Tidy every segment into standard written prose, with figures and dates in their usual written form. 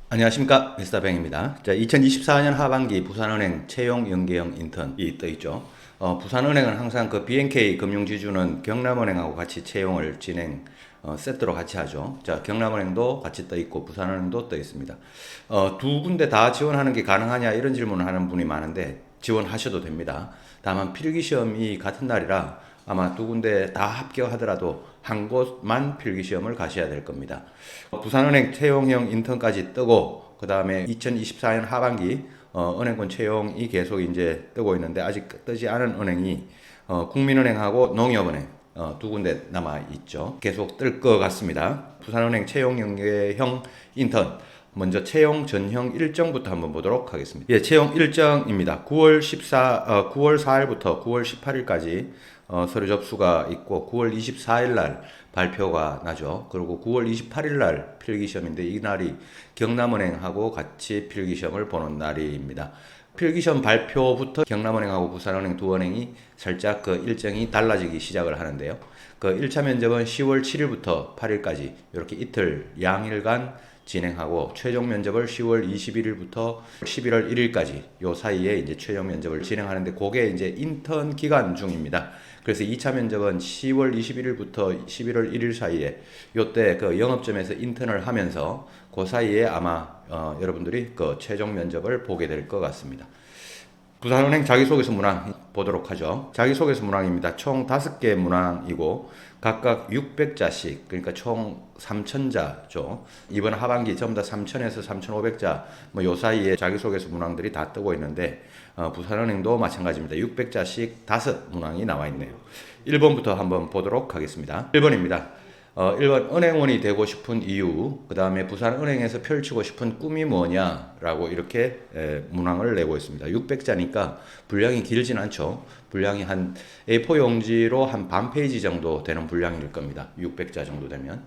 안녕하십니까, 미스터뱅입니다. 자, 2024년 하반기 부산은행 채용 연계형 인턴이 떠 있죠. 부산은행은 항상 그 BNK 금융지주는 경남은행하고 같이 채용을 세트로 같이 하죠. 자, 경남은행도 같이 떠 있고 부산은행도 떠 있습니다. 두 군데 다 지원하는 게 가능하냐 이런 질문을 하는 분이 많은데 지원하셔도 됩니다. 다만 필기시험이 같은 날이라 아마 두 군데 다 합격하더라도 한 곳만 필기시험을 가셔야 될 겁니다. 부산은행 채용형 인턴까지 뜨고 그 다음에 2024년 하반기 은행권 채용이 계속 이제 뜨고 있는데 아직 뜨지 않은 은행이 국민은행하고 농협은행 두 군데 남아 있죠. 계속 뜰 것 같습니다. 부산은행 채용 연계형 인턴 먼저 채용 전형 일정부터 한번 보도록 하겠습니다. 예, 채용 일정입니다. 9월 4일부터 9월 18일까지 서류 접수가 있고 9월 24일 날 발표가 나죠. 그리고 9월 28일 날 필기시험인데 이 날이 경남은행하고 같이 필기시험을 보는 날입니다. 필기시험 발표부터 경남은행하고 부산은행 두 은행이 살짝 그 일정이 달라지기 시작을 하는데요. 그 1차 면접은 10월 7일부터 8일까지 이렇게 이틀 양일간 진행하고 최종 면접을 10월 21일부터 11월 1일까지 요 사이에 이제 최종 면접을 진행하는데 그게 이제 인턴 기간 중입니다. 그래서 2차 면접은 10월 21일부터 11월 1일 사이에 요때 그 영업점에서 인턴을 하면서 그 사이에 아마 여러분들이 그 최종 면접을 보게 될 것 같습니다. 부산은행 자기소개서 문항 보도록 하죠. 자기소개서 문항입니다. 총 5개 문항이고 각각 600자씩 그러니까 총 3,000자죠. 이번 하반기 전부 다 3,000에서 3,500자 뭐 요 사이에 자기소개서 문항들이 다 뜨고 있는데 부산은행도 마찬가지입니다. 600자씩 5문항이 나와 있네요. 1번부터 한번 보도록 하겠습니다. 1번입니다. 1번 은행원이 되고 싶은 이유, 그 다음에 부산은행에서 펼치고 싶은 꿈이 뭐냐라고 이렇게 문항을 내고 있습니다. 600자니까 분량이 길진 않죠. 분량이 한 A4 용지로 한 반 페이지 정도 되는 분량일 겁니다. 600자 정도 되면.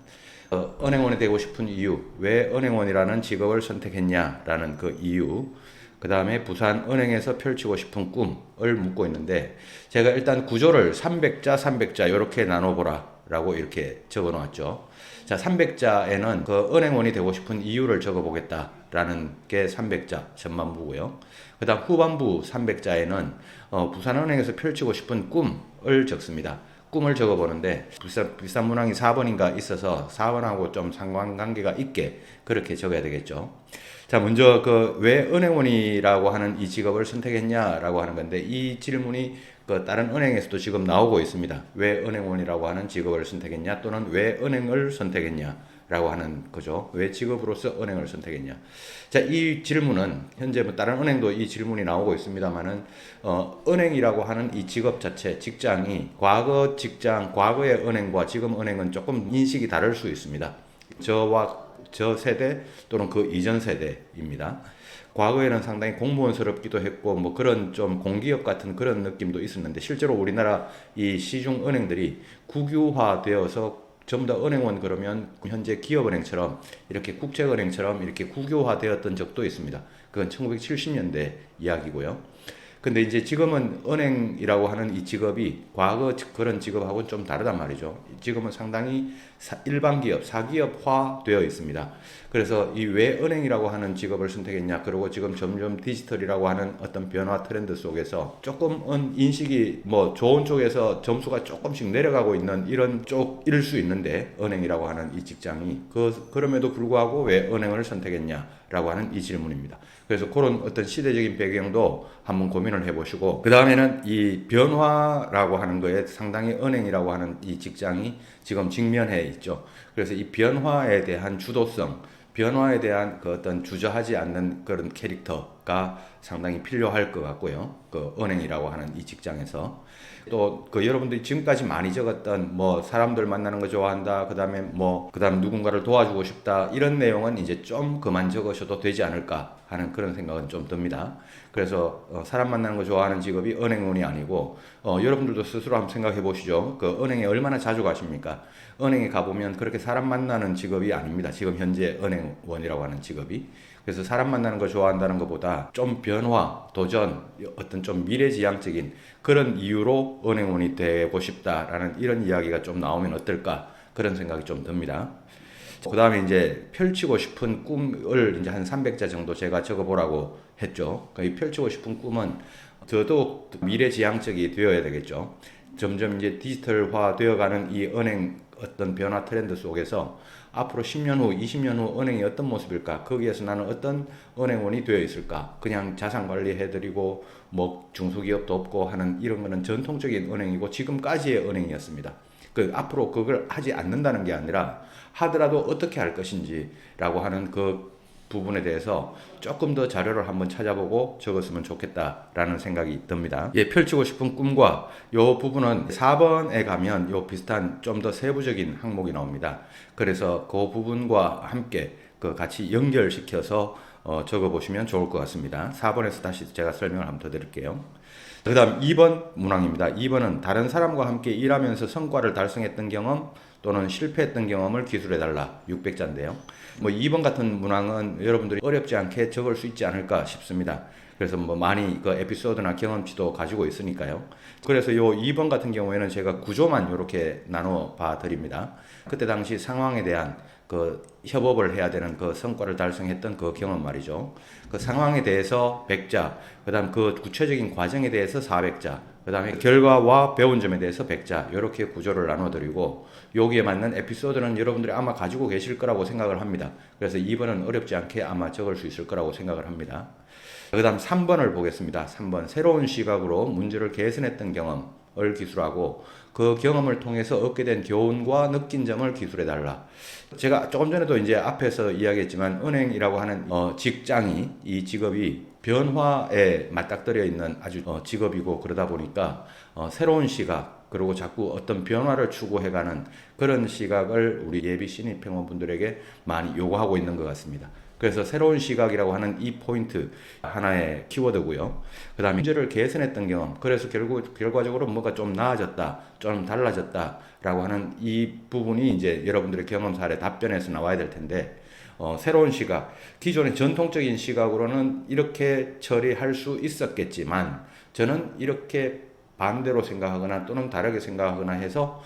은행원이 되고 싶은 이유, 왜 은행원이라는 직업을 선택했냐라는 그 이유, 그 다음에 부산은행에서 펼치고 싶은 꿈을 묻고 있는데 제가 일단 구조를 300자, 300자 이렇게 나눠보라 라고 이렇게 적어 놓았죠. 자, 300자에는 그 은행원이 되고 싶은 이유를 적어 보겠다라는 게 300자 전반부고요. 그 다음 후반부 300자에는 부산은행에서 펼치고 싶은 꿈을 적습니다. 꿈을 적어 보는데 비싼 문항이 4번인가 있어서 4번하고 좀 상관관계가 있게 그렇게 적어야 되겠죠. 자, 먼저 그 왜 은행원이라고 하는 이 직업을 선택했냐라고 하는 건데 이 질문이 그 다른 은행에서도 지금 나오고 있습니다. 왜 은행원이라고 하는 직업을 선택했냐 또는 왜 은행을 선택했냐라고 하는 거죠. 왜 직업으로서 은행을 선택했냐. 자, 이 질문은 현재 뭐 다른 은행도 이 질문이 나오고 있습니다만은 은행이라고 하는 이 직업 자체 직장이 과거 직장 과거의 은행과 지금 은행은 조금 인식이 다를 수 있습니다. 저 세대 또는 그 이전 세대입니다. 과거에는 상당히 공무원스럽기도 했고 뭐 그런 좀 공기업 같은 그런 느낌도 있었는데 실제로 우리나라 이 시중 은행들이 국유화되어서 전부 다 은행원 그러면 현재 기업은행처럼 이렇게 국책은행처럼 이렇게 국유화되었던 적도 있습니다. 그건 1970년대 이야기고요. 근데 이제 지금은 은행이라고 하는 이 직업이 과거 그런 직업하고는 좀 다르단 말이죠. 지금은 상당히 일반 기업, 사기업화 되어 있습니다. 그래서 이 왜 은행이라고 하는 직업을 선택했냐, 그리고 지금 점점 디지털이라고 하는 어떤 변화 트렌드 속에서 조금은 인식이 뭐 좋은 쪽에서 점수가 조금씩 내려가고 있는 이런 쪽일 수 있는데 은행이라고 하는 이 직장이 그럼에도 불구하고 왜 은행을 선택했냐라고 하는 이 질문입니다. 그래서 그런 어떤 시대적인 배경도 한번 고민을 해보시고 그 다음에는 이 변화라고 하는 거에 상당히 은행이라고 하는 이 직장이 지금 직면해 있죠. 그래서 이 변화에 대한 주도성, 변화에 대한 그 어떤 주저하지 않는 그런 캐릭터가 상당히 필요할 것 같고요. 그 은행이라고 하는 이 직장에서 또 그 여러분들이 지금까지 많이 적었던 뭐 사람들 만나는 거 좋아한다, 그다음 누군가를 도와주고 싶다 이런 내용은 이제 좀 그만 적으셔도 되지 않을까 하는 그런 생각은 좀 듭니다. 그래서 사람 만나는 거 좋아하는 직업이 은행원이 아니고 여러분들도 스스로 한번 생각해 보시죠. 그 은행에 얼마나 자주 가십니까? 은행에 가보면 그렇게 사람 만나는 직업이 아닙니다. 지금 현재 은행원이라고 하는 직업이. 그래서 사람 만나는 거 좋아한다는 것보다 좀 변화, 도전, 어떤 좀 미래지향적인 그런 이유로 은행원이 되고 싶다라는 이런 이야기가 좀 나오면 어떨까 그런 생각이 좀 듭니다. 그 다음에 이제 펼치고 싶은 꿈을 이제 한 300자 정도 제가 적어보라고 했죠. 이 펼치고 싶은 꿈은 더더욱 미래지향적이 되어야 되겠죠. 점점 이제 디지털화 되어가는 이 은행 어떤 변화 트렌드 속에서 앞으로 10년 후, 20년 후 은행이 어떤 모습일까? 거기에서 나는 어떤 은행원이 되어 있을까? 그냥 자산 관리해드리고 뭐 중소기업도 없고 하는 이런 거는 전통적인 은행이고 지금까지의 은행이었습니다. 앞으로 그걸 하지 않는다는 게 아니라 하더라도 어떻게 할 것인지라고 하는 그 부분에 대해서 조금 더 자료를 한번 찾아보고 적었으면 좋겠다라는 생각이 듭니다. 예, 펼치고 싶은 꿈과 요 부분은 4번에 가면 요 비슷한 좀 더 세부적인 항목이 나옵니다. 그래서 그 부분과 함께 그 같이 연결시켜서 적어보시면 좋을 것 같습니다. 4번에서 다시 제가 설명을 한번 더 드릴게요. 그 다음 2번 문항입니다. 2번은 다른 사람과 함께 일하면서 성과를 달성했던 경험 또는 실패했던 경험을 기술해달라. 600자인데요. 뭐 2번 같은 문항은 여러분들이 어렵지 않게 적을 수 있지 않을까 싶습니다. 그래서 뭐 많이 그 에피소드나 경험치도 가지고 있으니까요. 그래서 요 2번 같은 경우에는 제가 구조만 이렇게 나눠 봐 드립니다. 그때 당시 상황에 대한 그 협업을 해야 되는 그 성과를 달성했던 그 경험 말이죠. 그 상황에 대해서 100자, 그 다음 그 구체적인 과정에 대해서 400자, 그 다음에 결과와 배운 점에 대해서 100자, 이렇게 구조를 나눠드리고, 여기에 맞는 에피소드는 여러분들이 아마 가지고 계실 거라고 생각을 합니다. 그래서 2번은 어렵지 않게 아마 적을 수 있을 거라고 생각을 합니다. 그 다음 3번을 보겠습니다. 3번. 새로운 시각으로 문제를 개선했던 경험을 기술하고 그 경험을 통해서 얻게 된 교훈과 느낀 점을 기술해달라. 제가 조금 전에도 이제 앞에서 이야기했지만 은행이라고 하는 직장이 이 직업이 변화에 맞닥뜨려 있는 아주 직업이고 그러다 보니까 새로운 시각 그리고 자꾸 어떤 변화를 추구해가는 그런 시각을 우리 예비 신입 회원분들에게 많이 요구하고 있는 것 같습니다. 그래서 새로운 시각이라고 하는 이 포인트 하나의 키워드고요. 그 다음에 문제를 개선했던 경험. 그래서 결과적으로 뭐가 좀 나아졌다, 좀 달라졌다라고 하는 이 부분이 이제 여러분들의 경험 사례 답변에서 나와야 될 텐데, 새로운 시각. 기존의 전통적인 시각으로는 이렇게 처리할 수 있었겠지만, 저는 이렇게 반대로 생각하거나 또는 다르게 생각하거나 해서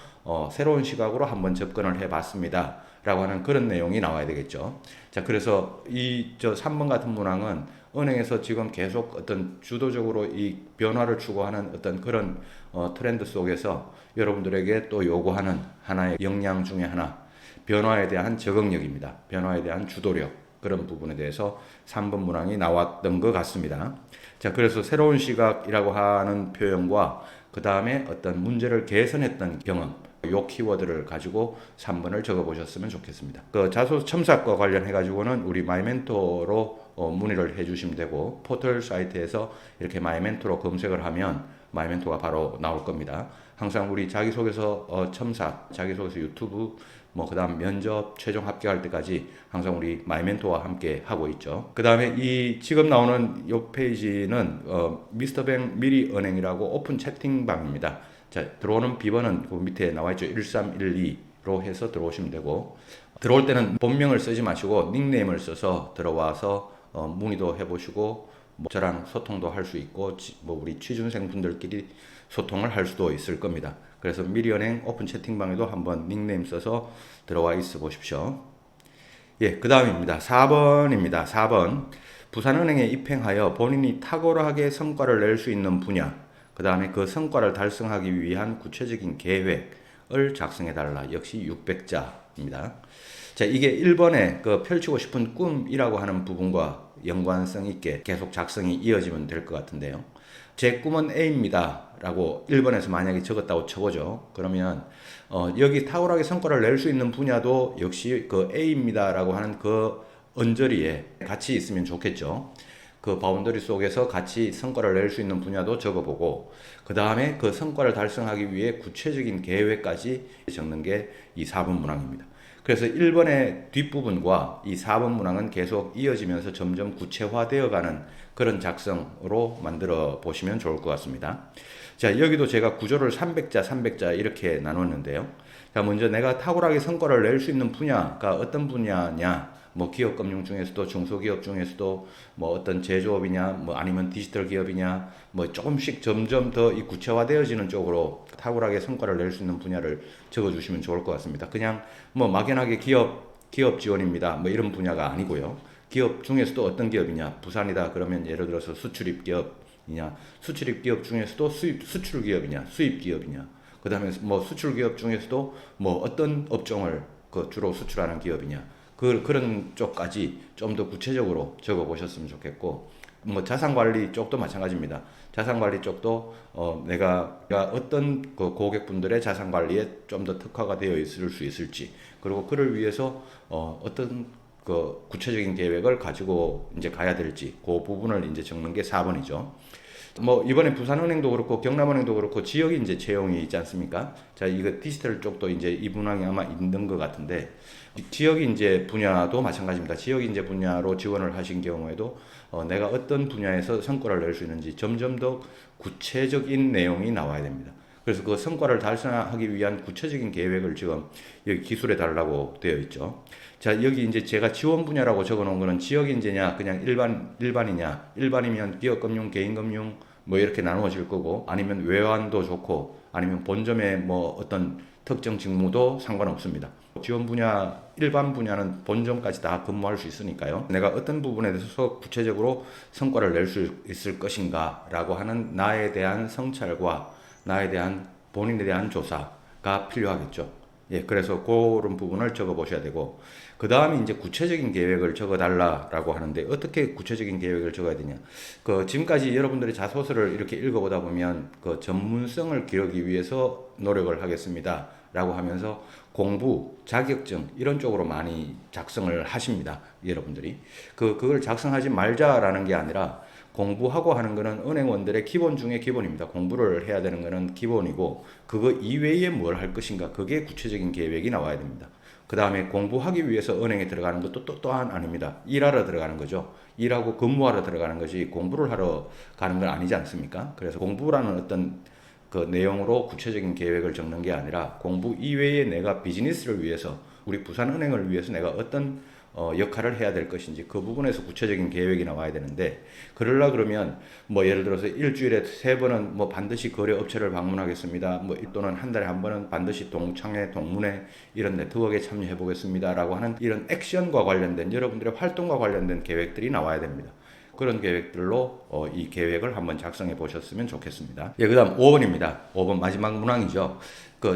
새로운 시각으로 한번 접근을 해봤습니다. 라고 하는 그런 내용이 나와야 되겠죠. 자, 그래서 3번 같은 문항은 은행에서 지금 계속 어떤 주도적으로 이 변화를 추구하는 어떤 그런 트렌드 속에서 여러분들에게 또 요구하는 하나의 역량 중에 하나, 변화에 대한 적응력입니다. 변화에 대한 주도력, 그런 부분에 대해서 3번 문항이 나왔던 것 같습니다. 자, 그래서 새로운 시각이라고 하는 표현과 그 다음에 어떤 문제를 개선했던 경험, 요 키워드를 가지고 3번을 적어보셨으면 좋겠습니다. 그 자소 첨삭과 관련해 가지고는 우리 마이멘토로 문의를 해주시면 되고, 포털 사이트에서 이렇게 마이멘토로 검색을 하면 마이멘토가 바로 나올 겁니다. 항상 우리 자기소개서 첨삭, 자기소개서 유튜브, 뭐 그다음 면접 최종 합격할 때까지 항상 우리 마이멘토와 함께 하고 있죠. 그다음에 이 지금 나오는 이 페이지는 미스터뱅 미리은행이라고 오픈 채팅방입니다. 자, 들어오는 비번은 그 밑에 나와 있죠. 1312로 해서 들어오시면 되고, 들어올 때는 본명을 쓰지 마시고 닉네임을 써서 들어와서 문의도 해보시고 뭐 저랑 소통도 할 수 있고 뭐 우리 취준생 분들끼리 소통을 할 수도 있을 겁니다. 그래서 미리은행 오픈 채팅방에도 한번 닉네임 써서 들어와 있어 보십시오. 예, 그 다음입니다. 4번입니다. 4번. 부산은행에 입행하여 본인이 탁월하게 성과를 낼 수 있는 분야, 그 다음에 그 성과를 달성하기 위한 구체적인 계획을 작성해달라. 역시 600자입니다. 자, 이게 1번에 그 펼치고 싶은 꿈이라고 하는 부분과 연관성 있게 계속 작성이 이어지면 될 것 같은데요. 제 꿈은 A입니다. 라고 1번에서 만약에 적었다고 쳐보죠. 그러면 여기 탁월하게 성과를 낼 수 있는 분야도 역시 그 A입니다. 라고 하는 그 언저리에 같이 있으면 좋겠죠. 그 바운더리 속에서 같이 성과를 낼 수 있는 분야도 적어보고, 그 다음에 그 성과를 달성하기 위해 구체적인 계획까지 적는 게 이 4번 문항입니다. 그래서 1번의 뒷부분과 이 4번 문항은 계속 이어지면서 점점 구체화되어가는 그런 작성으로 만들어 보시면 좋을 것 같습니다. 자, 여기도 제가 구조를 300자, 300자 이렇게 나눴는데요. 자, 먼저 내가 탁월하게 성과를 낼 수 있는 분야가 어떤 분야냐? 뭐 기업 금융 중에서도 중소기업 중에서도 뭐 어떤 제조업이냐, 뭐 아니면 디지털 기업이냐, 뭐 조금씩 점점 더 이 구체화되어지는 쪽으로 탁월하게 성과를 낼 수 있는 분야를 적어주시면 좋을 것 같습니다. 그냥 뭐 막연하게 기업 기업 지원입니다. 뭐 이런 분야가 아니고요. 기업 중에서도 어떤 기업이냐? 부산이다. 그러면 예를 들어서 수출입 기업이냐? 수출입 기업 중에서도 수출 기업이냐? 수입 기업이냐? 그다음에 뭐 수출 기업 중에서도 뭐 어떤 업종을 주로 수출하는 기업이냐? 그런 쪽까지 좀 더 구체적으로 적어 보셨으면 좋겠고, 뭐 자산관리 쪽도 마찬가지입니다. 자산관리 쪽도 내가 어떤 고객분들의 자산관리에 좀 더 특화가 되어 있을 수 있을지, 그리고 그를 위해서 어떤 구체적인 계획을 가지고 이제 가야 될지, 그 부분을 이제 적는 게 4번이죠. 뭐 이번에 부산은행도 그렇고 경남은행도 그렇고 지역이 이제 채용이 있지 않습니까? 자, 이거 디지털 쪽도 이제 이 문항이 아마 있는 것 같은데, 지역 인재 분야도 마찬가지입니다. 지역 인재 분야로 지원을 하신 경우에도 내가 어떤 분야에서 성과를 낼 수 있는지 점점 더 구체적인 내용이 나와야 됩니다. 그래서 그 성과를 달성하기 위한 구체적인 계획을 지금 여기 기술해 달라고 되어 있죠. 자, 여기 이제 제가 지원 분야라고 적어 놓은 거는 지역 인재냐, 그냥 일반이냐, 일반이면 기업 금융, 개인 금융, 뭐 이렇게 나누어질 거고, 아니면 외환도 좋고, 아니면 본점의 뭐 어떤 특정 직무도 상관없습니다. 지원 분야, 일반 분야는 본점까지 다 근무할 수 있으니까요. 내가 어떤 부분에 대해서 구체적으로 성과를 낼 수 있을 것인가 라고 하는 나에 대한 성찰과 나에 대한 본인에 대한 조사가 필요하겠죠. 예, 그래서 그런 부분을 적어 보셔야 되고, 그 다음에 이제 구체적인 계획을 적어 달라라고 하는데, 어떻게 구체적인 계획을 적어야 되냐? 지금까지 여러분들이 자소서를 이렇게 읽어보다 보면 전문성을 기르기 위해서 노력을 하겠습니다 라고 하면서 공부, 자격증 이런 쪽으로 많이 작성을 하십니다. 여러분들이 그걸 작성하지 말자라는 게 아니라, 공부하고 하는 거는 은행원들의 기본 중에 기본입니다. 공부를 해야 되는 거는 기본이고, 그거 이외에 뭘 할 것인가, 그게 구체적인 계획이 나와야 됩니다. 그 다음에 공부하기 위해서 은행에 들어가는 것도 또한 아닙니다. 일하러 들어가는 거죠. 일하고 근무하러 들어가는 것이 공부를 하러 가는 건 아니지 않습니까? 그래서 공부라는 어떤 내용으로 구체적인 계획을 적는 게 아니라, 공부 이외에 내가 비즈니스를 위해서, 우리 부산은행을 위해서 내가 어떤 역할을 해야 될 것인지, 그 부분에서 구체적인 계획이 나와야 되는데, 그러면 뭐 예를 들어서 일주일에 3번은 뭐 반드시 거래업체를 방문하겠습니다. 뭐 또는 한 달에 1번은 반드시 동창회, 동문회 이런 네트워크에 참여해 보겠습니다라고 하는 이런 액션과 관련된, 여러분들의 활동과 관련된 계획들이 나와야 됩니다. 그런 계획들로 이 계획을 한번 작성해 보셨으면 좋겠습니다. 예, 그다음 5번입니다. 5번 마지막 문항이죠.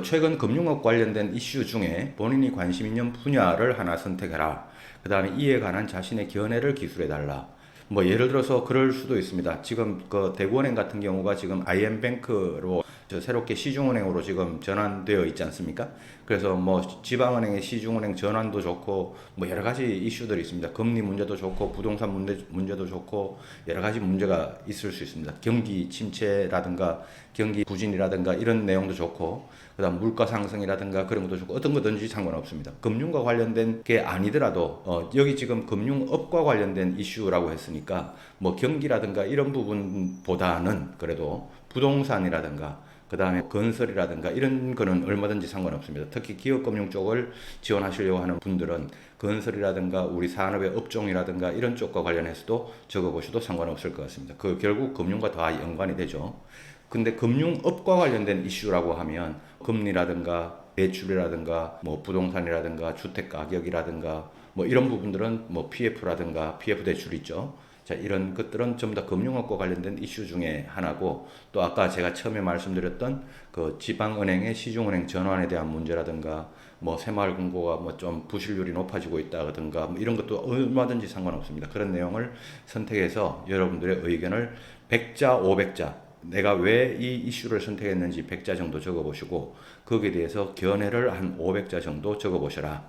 최근 금융업 관련된 이슈 중에 본인이 관심 있는 분야를 하나 선택해라. 그 다음에 이에 관한 자신의 견해를 기술해 달라. 뭐 예를 들어서 그럴 수도 있습니다. 지금 대구은행 같은 경우가 지금 IM뱅크로 새롭게 시중은행으로 지금 전환되어 있지 않습니까? 그래서 뭐 지방은행의 시중은행 전환도 좋고, 뭐 여러 가지 이슈들이 있습니다. 금리 문제도 좋고, 부동산 문제도 좋고, 여러 가지 문제가 있을 수 있습니다. 경기 침체라든가 경기 부진이라든가 이런 내용도 좋고, 그다음 물가 상승이라든가 그런 것도 좋고, 어떤 거든지 상관없습니다. 금융과 관련된 게 아니더라도 여기 지금 금융업과 관련된 이슈라고 했으니까 뭐 경기라든가 이런 부분보다는 그래도 부동산이라든가 그 다음에 건설이라든가 이런 거는 얼마든지 상관없습니다. 특히 기업금융 쪽을 지원하시려고 하는 분들은 건설이라든가 우리 산업의 업종이라든가 이런 쪽과 관련해서도 적어보셔도 상관없을 것 같습니다. 결국 금융과 다 연관이 되죠. 근데 금융업과 관련된 이슈라고 하면 금리라든가 대출이라든가 뭐 부동산이라든가 주택 가격이라든가 뭐 이런 부분들은 뭐 PF라든가 PF 대출 있죠. 자, 이런 것들은 전부 다 금융업과 관련된 이슈 중에 하나고, 또 아까 제가 처음에 말씀드렸던 지방은행의 시중은행 전환에 대한 문제라든가 뭐 새마을금고가 뭐 좀 부실률이 높아지고 있다든가 뭐 이런 것도 얼마든지 상관없습니다. 그런 내용을 선택해서 여러분들의 의견을 100자, 500자, 내가 왜 이 이슈를 선택했는지 100자 정도 적어보시고, 거기에 대해서 견해를 한 500자 정도 적어보셔라.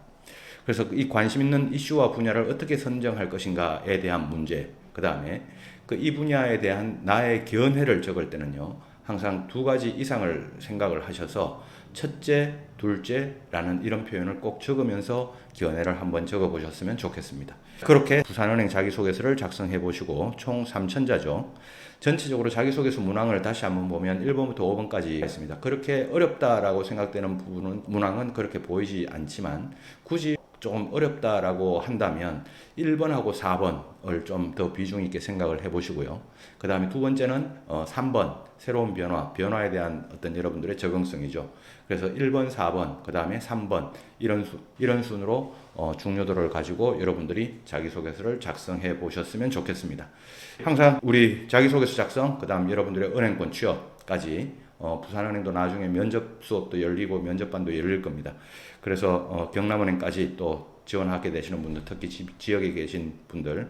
그래서 이 관심 있는 이슈와 분야를 어떻게 선정할 것인가에 대한 문제, 그 다음에 이 분야에 대한 나의 견해를 적을 때는요, 항상 2가지 이상을 생각을 하셔서 첫째, 둘째라는 이런 표현을 꼭 적으면서 견해를 한번 적어보셨으면 좋겠습니다. 그렇게 부산은행 자기소개서를 작성해 보시고, 총 3,000자죠. 전체적으로 자기소개서 문항을 다시 한번 보면 1번부터 5번까지 있습니다. 그렇게 어렵다라고 생각되는 부분은, 문항은 그렇게 보이지 않지만, 굳이 조금 어렵다라고 한다면 1번하고 4번을 좀 더 비중 있게 생각을 해보시고요. 그 다음에 두 번째는 3번 새로운 변화에 대한 어떤 여러분들의 적응성이죠. 그래서 1번, 4번, 그 다음에 3번 이런 순으로 중요도를 가지고 여러분들이 자기소개서를 작성해 보셨으면 좋겠습니다. 항상 우리 자기소개서 작성, 그 다음 여러분들의 은행권 취업까지 부산은행도 나중에 면접 수업도 열리고 면접반도 열릴 겁니다. 그래서 경남은행까지 또 지원하게 되시는 분들, 특히 지역에 계신 분들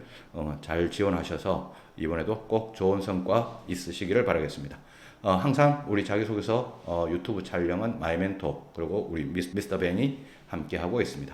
잘 지원하셔서 이번에도 꼭 좋은 성과 있으시기를 바라겠습니다. 항상 우리 자기소개서 유튜브 촬영은 마이멘토 그리고 우리 미스터 벤이 함께 하고 있습니다.